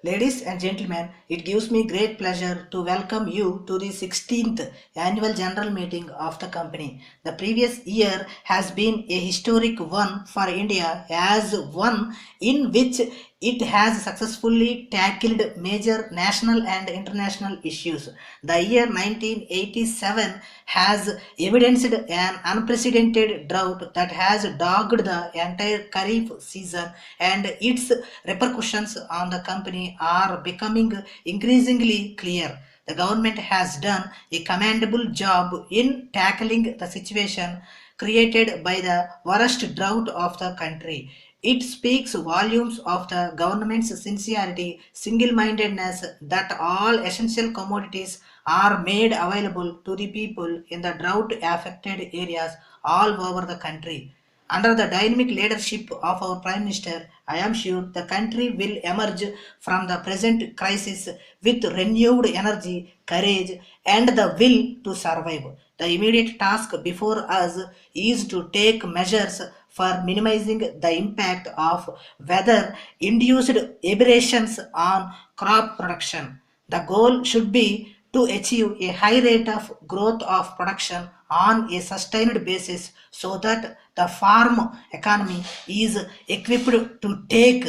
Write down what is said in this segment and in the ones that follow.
Ladies and gentlemen, it gives me great pleasure to welcome you to the 16th annual general meeting of the company. The previous year has been a historic one for India as one in which it has successfully tackled major national and international issues. The year 1987 has evidenced an unprecedented drought that has dogged the entire Kharif season, and its repercussions on the company are becoming increasingly clear. The government has done a commendable job in tackling the situation created by the worst drought of the country. It speaks volumes of the government's sincerity, single mindedness that all essential commodities are made available to the people in the drought affected areas all over the country. Under the dynamic leadership of our Prime Minister, I am sure the country will emerge from the present crisis with renewed energy, courage, and the will to survive. The immediate task before us is to take measures for minimizing the impact of weather induced aberrations on crop production. The goal should be to achieve a high rate of growth of production on a sustained basis so that the farm economy is equipped to take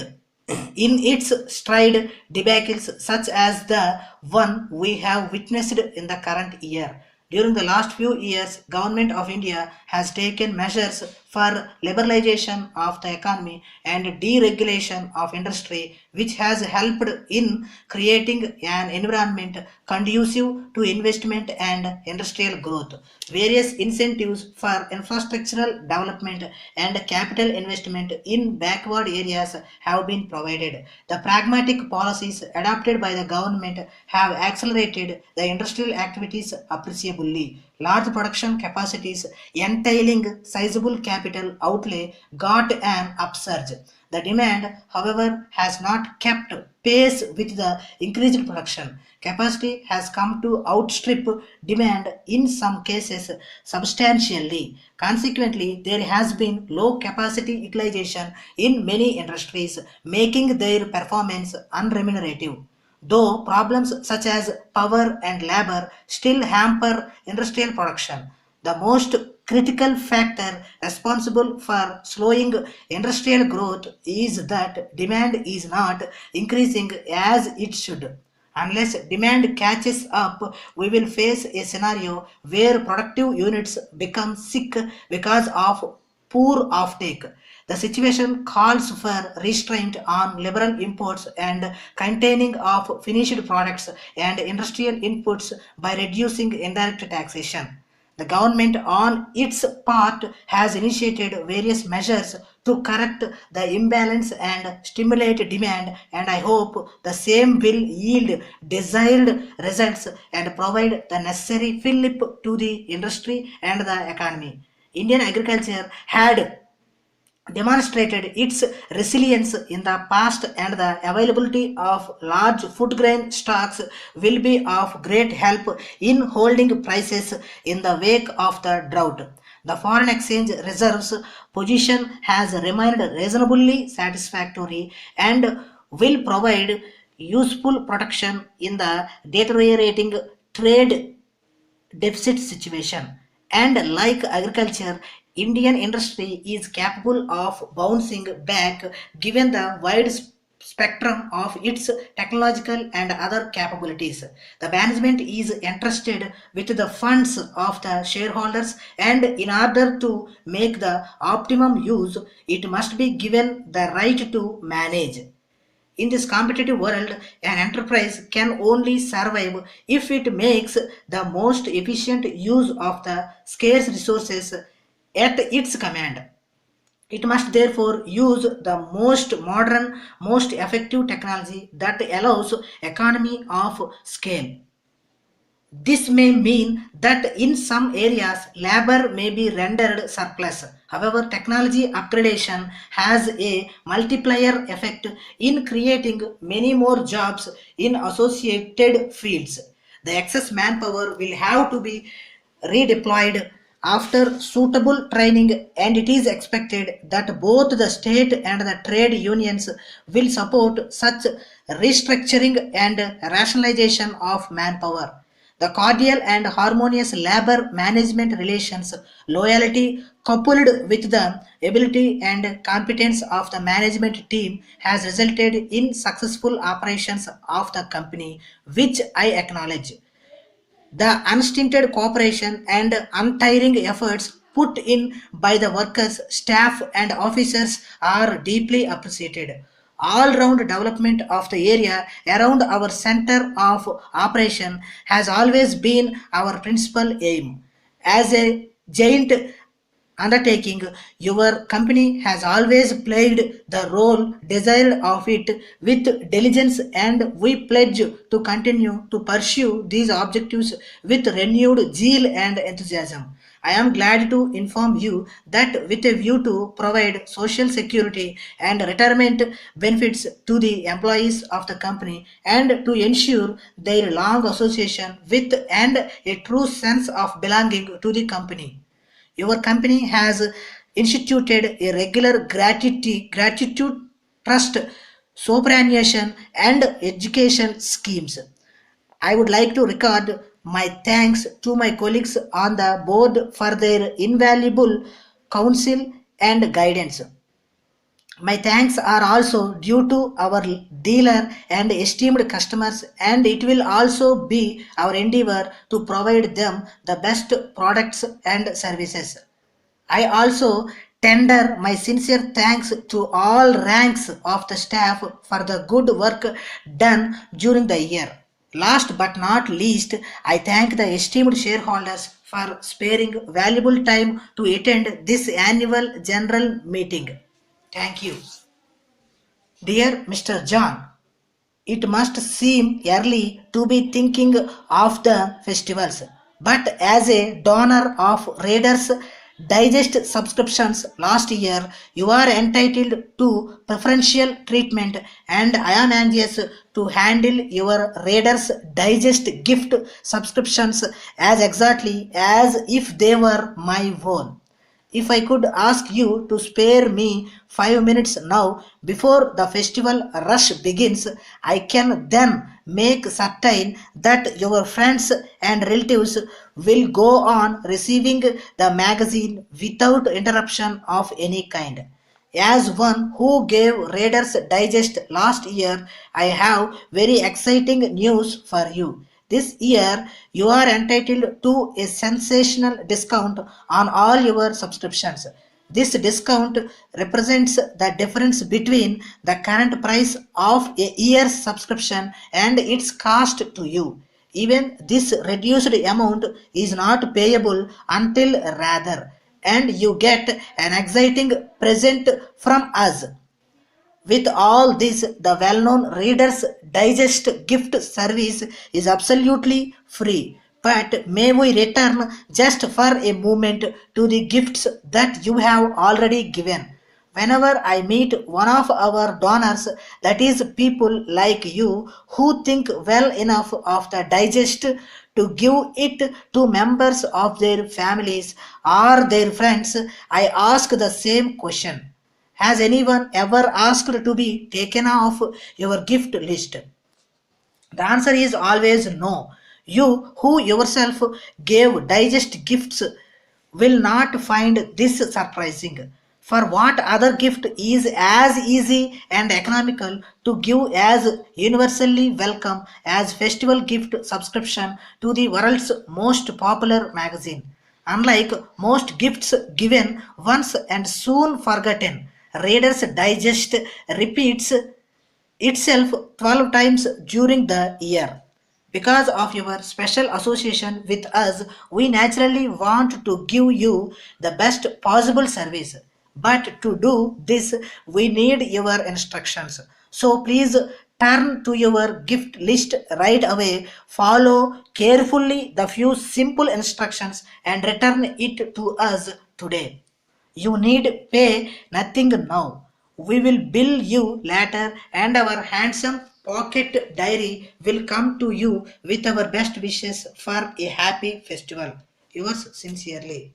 in its stride debacles such as the one we have witnessed in the current year. During the last few years, Government of India has taken measures for liberalization of the economy and deregulation of industry, which has helped in creating an environment conducive to investment and industrial growth. Various incentives for infrastructural development and capital investment in backward areas have been provided. The pragmatic policies adopted by the government have accelerated the industrial activities appreciably. Large production capacities entailing sizable capital outlay got an upsurge. The demand, however, has not kept pace with the increased production. Capacity has come to outstrip demand in some cases substantially. Consequently, there has been low capacity utilization in many industries, making their performance unremunerative. Though problems such as power and labor still hamper industrial production, the most critical factor responsible for slowing industrial growth is that demand is not increasing as it should. Unless demand catches up, we will face a scenario where productive units become sick because of poor offtake. The situation calls for restraint on liberal imports and containing of finished products and industrial inputs by reducing indirect taxation. The government, on its part, has initiated various measures to correct the imbalance and stimulate demand, and I hope the same will yield desired results and provide the necessary fillip to the industry and the economy. Indian agriculture had demonstrated its resilience in the past, and the availability of large food grain stocks will be of great help in holding prices in the wake of the drought. The foreign exchange reserves position has remained reasonably satisfactory and will provide useful protection in the deteriorating trade deficit situation. And like agriculture, Indian industry is capable of bouncing back given the wide spectrum of its technological and other capabilities. The management is entrusted with the funds of the shareholders, and in order to make the optimum use, it must be given the right to manage. In this competitive world, an enterprise can only survive if it makes the most efficient use of the scarce resources at its command. It must therefore use the most modern, most effective technology that allows economy of scale. This may mean that in some areas labor may be rendered surplus. However, technology upgradation has a multiplier effect in creating many more jobs in associated fields. The excess manpower will have to be redeployed after suitable training, and it is expected that both the state and the trade unions will support such restructuring and rationalization of manpower. The cordial and harmonious labor management relations, loyalty coupled with the ability and competence of the management team has resulted in successful operations of the company, which I acknowledge. The unstinted cooperation and untiring efforts put in by the workers, staff, and officers are deeply appreciated. All round development of the area around our center of operation has always been our principal aim. As a giant undertaking, your company has always played the role desired of it with diligence, and we pledge to continue to pursue these objectives with renewed zeal and enthusiasm. I am glad to inform you that with a view to provide social security and retirement benefits to the employees of the company and to ensure their long association with and a true sense of belonging to the company. Your company has instituted a regular gratitude trust, superannuation, and education schemes. I would like to record my thanks to my colleagues on the board for their invaluable counsel and guidance. My thanks are also due to our dealer and esteemed customers, and it will also be our endeavor to provide them the best products and services. I also tender my sincere thanks to all ranks of the staff for the good work done during the year. Last but not least, I thank the esteemed shareholders for sparing valuable time to attend this annual general meeting. Thank you. Dear Mr. John, it must seem early to be thinking of the festivals, but as a donor of Raiders Digest subscriptions last year, you are entitled to preferential treatment, and I am anxious to handle your Raiders Digest gift subscriptions as exactly as if they were my own. If I could ask you to spare me 5 minutes now before the festival rush begins, I can then make certain that your friends and relatives will go on receiving the magazine without interruption of any kind. As one who gave Reader's Digest last year, I have very exciting news for you. This year, you are entitled to a sensational discount on all your subscriptions. This discount represents the difference between the current price of a year's subscription and its cost to you. Even this reduced amount is not payable until rather, and you get an exciting present from us. With all this, the well known Reader's Digest gift service is absolutely free. But may we return just for a moment to the gifts that you have already given. Whenever I meet one of our donors, that is, people like you who think well enough of the digest to give it to members of their families or their friends, I ask the same question. Has anyone ever asked to be taken off your gift list? The answer is always no. You, who yourself gave digest gifts, will not find this surprising. For what other gift is as easy and economical to give as universally welcome as festival gift subscription to the world's most popular magazine? Unlike most gifts given once and soon forgotten, Reader's Digest repeats itself 12 times during the year. Because of your special association with us, we naturally want to give you the best possible service. But to do this, we need your instructions. So please turn to your gift list right away, follow carefully the few simple instructions, and return it to us today. You need pay nothing now. We will bill you later, and our handsome pocket diary will come to you with our best wishes for a happy festival. Yours sincerely.